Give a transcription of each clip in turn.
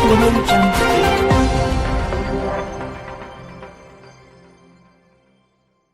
Audio Jungle.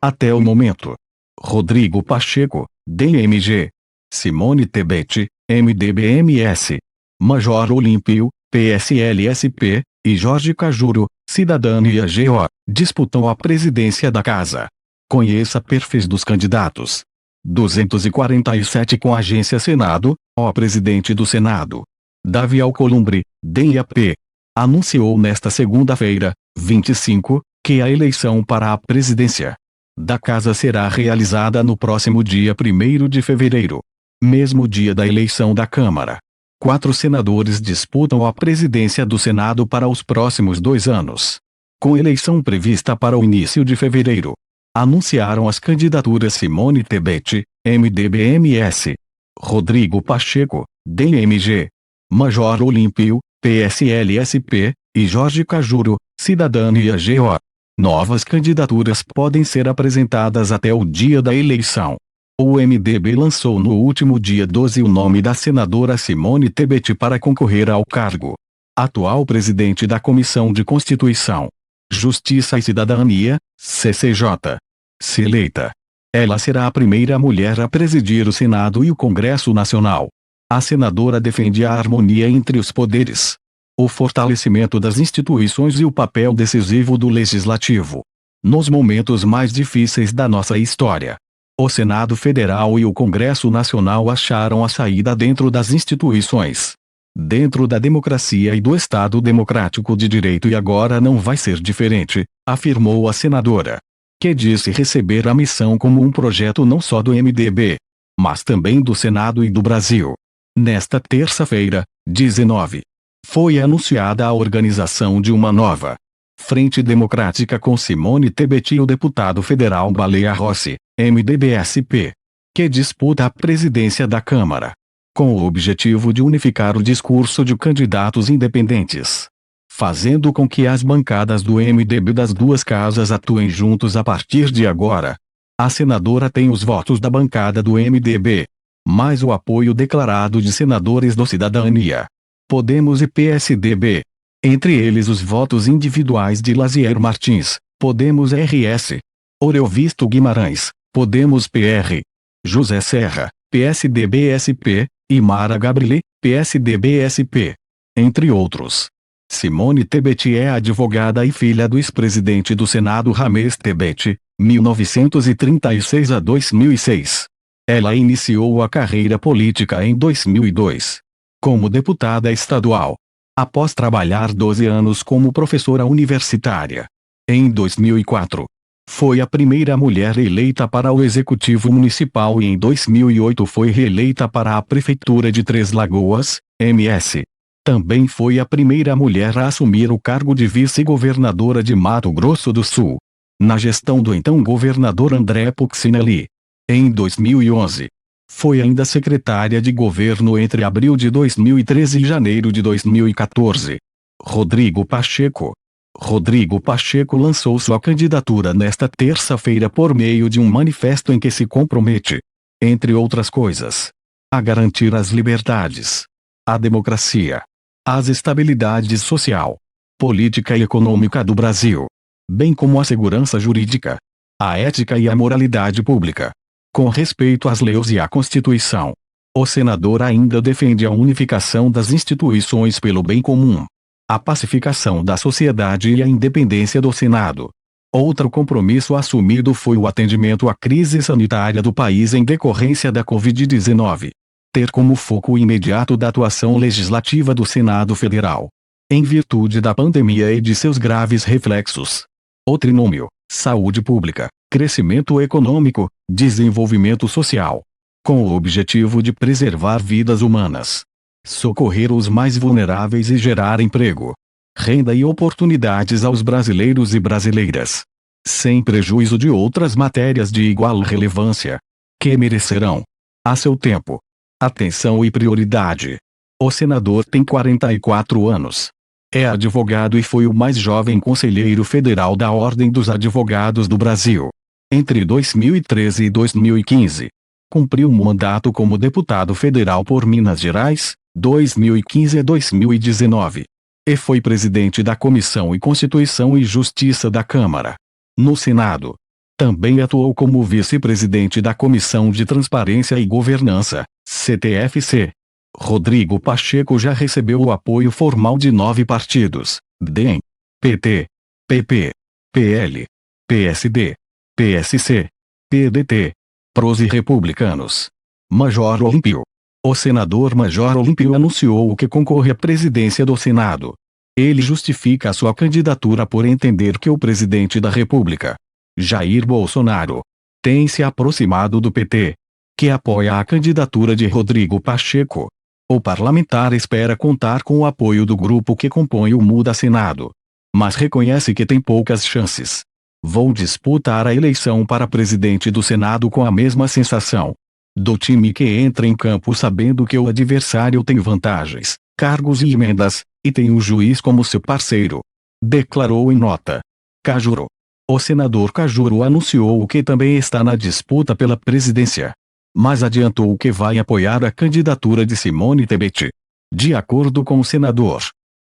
Até o momento: Rodrigo Pacheco, DMG; Simone Tebet, MDB-MS; Major Olímpio, PSL-SP, e Jorge Cajuru, Cidadania GO, disputam a presidência da Casa. Conheça perfis dos candidatos. 247 com Agência Senado, ó presidente do Senado. Davi Alcolumbre, DIAP, anunciou nesta segunda-feira, 25, que a eleição para a presidência da Casa será realizada no próximo dia 1º de fevereiro, mesmo dia da eleição da Câmara. 4 senadores disputam a presidência do Senado para os próximos 2 anos, com eleição prevista para o início de fevereiro. Anunciaram as candidaturas Simone Tebet, MDB-MS; Rodrigo Pacheco, DMG; Major Olímpio, PSL-SP, e Jorge Cajuru, Cidadania GO. Novas candidaturas podem ser apresentadas até o dia da eleição. O MDB lançou no último dia 12 o nome da senadora Simone Tebet para concorrer ao cargo. Atual presidente da Comissão de Constituição, Justiça e Cidadania, CCJ. Se eleita, ela será a primeira mulher a presidir o Senado e o Congresso Nacional. A senadora defende a harmonia entre os poderes, o fortalecimento das instituições e o papel decisivo do Legislativo nos momentos mais difíceis da nossa história. O Senado Federal e o Congresso Nacional acharam a saída dentro das instituições, dentro da democracia e do Estado Democrático de Direito, e agora não vai ser diferente, afirmou a senadora, que disse receber a missão como um projeto não só do MDB, mas também do Senado e do Brasil. Nesta terça-feira, 19, foi anunciada a organização de uma nova Frente Democrática com Simone Tebet e o deputado federal Baleia Rossi, MDB-SP, que disputa a presidência da Câmara, com o objetivo de unificar o discurso de candidatos independentes, fazendo com que as bancadas do MDB das duas casas atuem juntos a partir de agora. A senadora tem os votos da bancada do MDB, mais o apoio declarado de senadores do Cidadania, Podemos e PSDB. Entre eles os votos individuais de Lazier Martins, Podemos RS; Oreovisto Guimarães, Podemos PR; José Serra, PSDB-SP, e Mara Gabrilli, PSDB-SP, entre outros. Simone Tebet é advogada e filha do ex-presidente do Senado Ramés Tebet, 1936 a 2006. Ela iniciou a carreira política em 2002, como deputada estadual, após trabalhar 12 anos como professora universitária. Em 2004, foi a primeira mulher eleita para o Executivo Municipal e em 2008 foi reeleita para a Prefeitura de Três Lagoas, MS. Também foi a primeira mulher a assumir o cargo de vice-governadora de Mato Grosso do Sul, na gestão do então governador André Puccinelli. Em 2011, foi ainda secretária de governo entre abril de 2013 e janeiro de 2014. Rodrigo Pacheco. Rodrigo Pacheco lançou sua candidatura nesta terça-feira por meio de um manifesto em que se compromete, entre outras coisas, a garantir as liberdades, a democracia, a estabilidade social, política e econômica do Brasil, bem como a segurança jurídica, a ética e a moralidade pública, com respeito às leis e à Constituição. O senador ainda defende a unificação das instituições pelo bem comum, a pacificação da sociedade e a independência do Senado. Outro compromisso assumido foi o atendimento à crise sanitária do país em decorrência da Covid-19, ter como foco imediato da atuação legislativa do Senado Federal, em virtude da pandemia e de seus graves reflexos. O trinômio: saúde pública, crescimento econômico, desenvolvimento social, com o objetivo de preservar vidas humanas, socorrer os mais vulneráveis e gerar emprego, renda e oportunidades aos brasileiros e brasileiras, sem prejuízo de outras matérias de igual relevância, que merecerão, a seu tempo, atenção e prioridade. O senador tem 44 anos. É advogado e foi o mais jovem conselheiro federal da Ordem dos Advogados do Brasil. Entre 2013 e 2015, cumpriu um mandato como deputado federal por Minas Gerais, 2015 a 2019. e foi presidente da Comissão de Constituição e Justiça da Câmara. No Senado, também atuou como vice-presidente da Comissão de Transparência e Governança, CTFC. Rodrigo Pacheco já recebeu o apoio formal de 9 partidos: DEM, PT, PP, PL, PSD, PSC, PDT, PROS e Republicanos. Major Olímpio. O senador Major Olímpio anunciou que concorre à presidência do Senado. Ele justifica a sua candidatura por entender que o presidente da República, Jair Bolsonaro, tem se aproximado do PT, que apoia a candidatura de Rodrigo Pacheco. O parlamentar espera contar com o apoio do grupo que compõe o Muda Senado, mas reconhece que tem poucas chances. Vou disputar a eleição para presidente do Senado com a mesma sensação do time que entra em campo sabendo que o adversário tem vantagens, cargos e emendas, e tem o juiz como seu parceiro, declarou em nota. Cajuru. O senador Cajuru anunciou que também está na disputa pela presidência, mas adiantou que vai apoiar a candidatura de Simone Tebet. De acordo com o senador,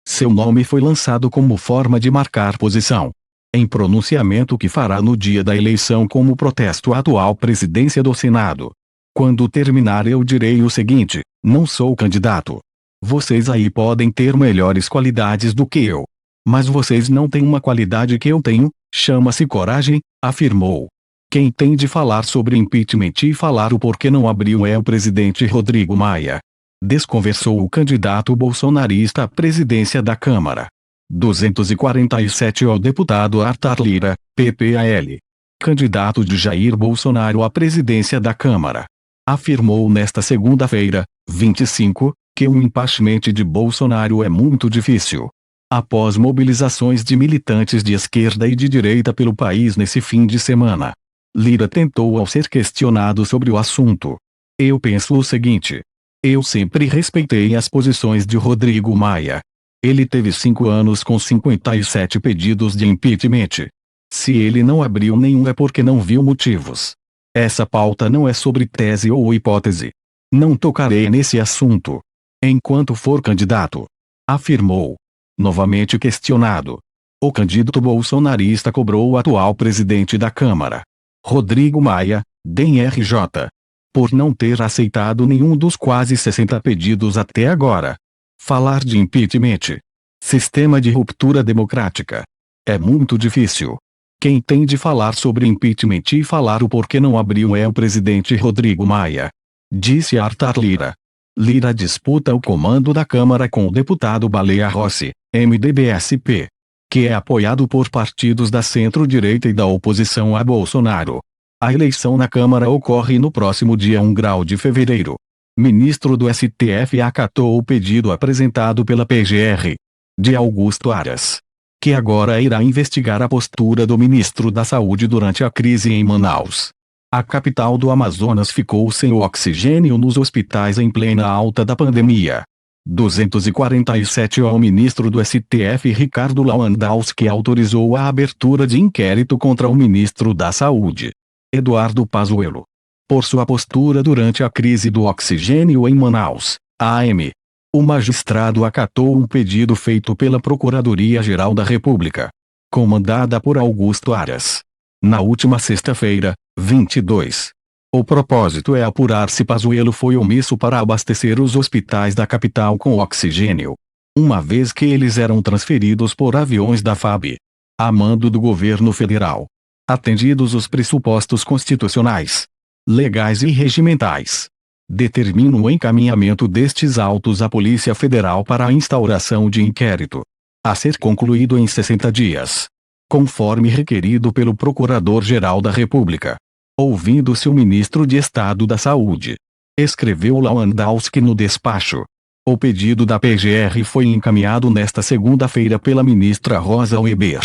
seu nome foi lançado como forma de marcar posição em pronunciamento que fará no dia da eleição como protesto à atual presidência do Senado. Quando terminar eu direi o seguinte: não sou candidato. Vocês aí podem ter melhores qualidades do que eu, mas vocês não têm uma qualidade que eu tenho, chama-se coragem, afirmou. Quem tem de falar sobre impeachment e falar o porquê não abriu é o presidente Rodrigo Maia. Desconversou o candidato bolsonarista à presidência da Câmara. 247 ao deputado Arthur Lira, PPAL, candidato de Jair Bolsonaro à presidência da Câmara, afirmou nesta segunda-feira, 25, que o impeachment de Bolsonaro é muito difícil. Após mobilizações de militantes de esquerda e de direita pelo país nesse fim de semana, Lira tentou ao ser questionado sobre o assunto. Eu penso o seguinte. Eu sempre respeitei as posições de Rodrigo Maia. Ele teve 5 anos com 57 pedidos de impeachment. Se ele não abriu nenhum é porque não viu motivos. Essa pauta não é sobre tese ou hipótese. Não tocarei nesse assunto enquanto for candidato, afirmou. Novamente questionado, o candidato bolsonarista cobrou o atual presidente da Câmara, Rodrigo Maia, DEM-RJ, por não ter aceitado nenhum dos quase 60 pedidos até agora. Falar de impeachment, sistema de ruptura democrática, é muito difícil. Quem tem de falar sobre impeachment e falar o porquê não abriu é o presidente Rodrigo Maia, disse Arthur Lira. Lira disputa o comando da Câmara com o deputado Baleia Rossi, MDB-SP, que é apoiado por partidos da centro-direita e da oposição a Bolsonaro. A eleição na Câmara ocorre no próximo dia 1 de fevereiro. Ministro do STF acatou o pedido apresentado pela PGR, de Augusto Aras, que agora irá investigar a postura do ministro da Saúde durante a crise em Manaus. A capital do Amazonas ficou sem oxigênio nos hospitais em plena alta da pandemia. 247 ao ministro do STF Ricardo Lewandowski autorizou a abertura de inquérito contra o ministro da Saúde, Eduardo Pazuello, por sua postura durante a crise do oxigênio em Manaus, AM. O magistrado acatou um pedido feito pela Procuradoria-Geral da República, comandada por Augusto Aras, na última sexta-feira, 22. O propósito é apurar se Pazuello foi omisso para abastecer os hospitais da capital com oxigênio, uma vez que eles eram transferidos por aviões da FAB, a mando do governo federal, atendidos os pressupostos constitucionais, legais e regimentais. Determina o encaminhamento destes autos à Polícia Federal para a instauração de inquérito, a ser concluído em 60 dias, conforme requerido pelo Procurador-Geral da República. Ouvindo-se o ministro de Estado da Saúde, escreveu Lewandowski no despacho. O pedido da PGR foi encaminhado nesta segunda-feira pela ministra Rosa Weber,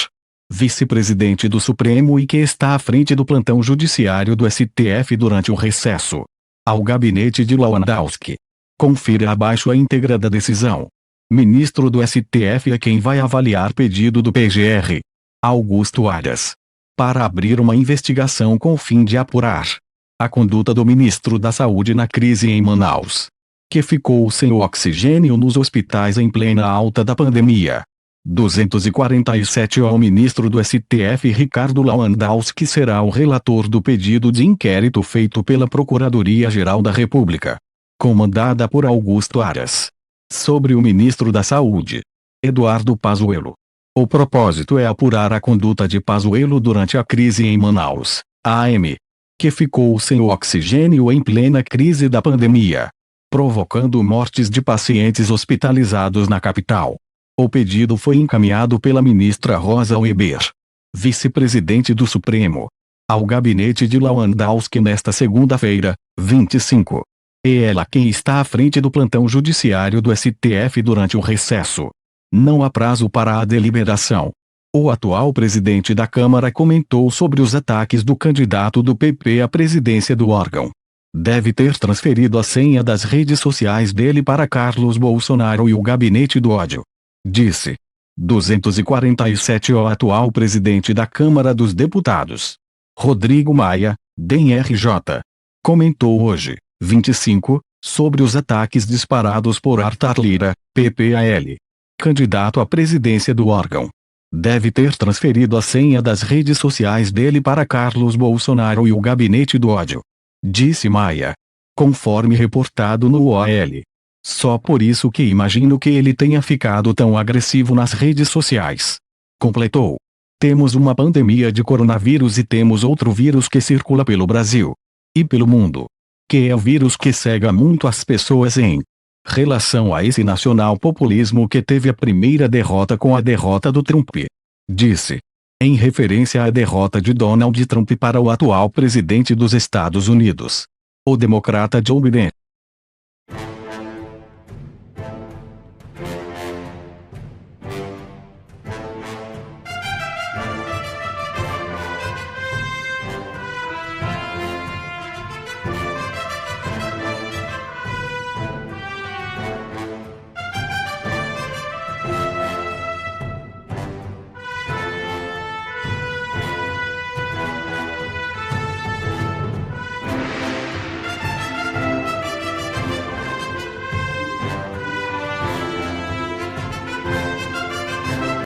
vice-presidente do Supremo e que está à frente do plantão judiciário do STF durante o recesso, ao gabinete de Lewandowski. Confira abaixo a íntegra da decisão. Ministro do STF é quem vai avaliar pedido do PGR, Augusto Aras, para abrir uma investigação com o fim de apurar a conduta do ministro da Saúde na crise em Manaus, que ficou sem o oxigênio nos hospitais em plena alta da pandemia. 247 ao ministro do STF Ricardo Lewandowski será o relator do pedido de inquérito feito pela Procuradoria-Geral da República, comandada por Augusto Aras, sobre o ministro da Saúde, Eduardo Pazuello. O propósito é apurar a conduta de Pazuello durante a crise em Manaus, AM, que ficou sem o oxigênio em plena crise da pandemia, provocando mortes de pacientes hospitalizados na capital. O pedido foi encaminhado pela ministra Rosa Weber, vice-presidente do Supremo, ao gabinete de Lewandowski nesta segunda-feira, 25. É ela quem está à frente do plantão judiciário do STF durante o recesso. Não há prazo para a deliberação. O atual presidente da Câmara comentou sobre os ataques do candidato do PP à presidência do órgão. Deve ter transferido a senha das redes sociais dele para Carlos Bolsonaro e o gabinete do ódio, disse. 247 O atual presidente da Câmara dos Deputados, Rodrigo Maia, DEM-RJ, comentou hoje, 25, sobre os ataques disparados por Arthur Lira, PPAL, candidato à presidência do órgão. Deve ter transferido a senha das redes sociais dele para Carlos Bolsonaro e o gabinete do ódio, disse Maia, conforme reportado no UOL. Só por isso que imagino que ele tenha ficado tão agressivo nas redes sociais. Completou. Temos uma pandemia de coronavírus e temos outro vírus que circula pelo Brasil e pelo mundo, que é o vírus que cega muito as pessoas em relação a esse nacional populismo que teve a primeira derrota com a derrota do Trump, disse, em referência à derrota de Donald Trump para o atual presidente dos Estados Unidos, o democrata Joe Biden.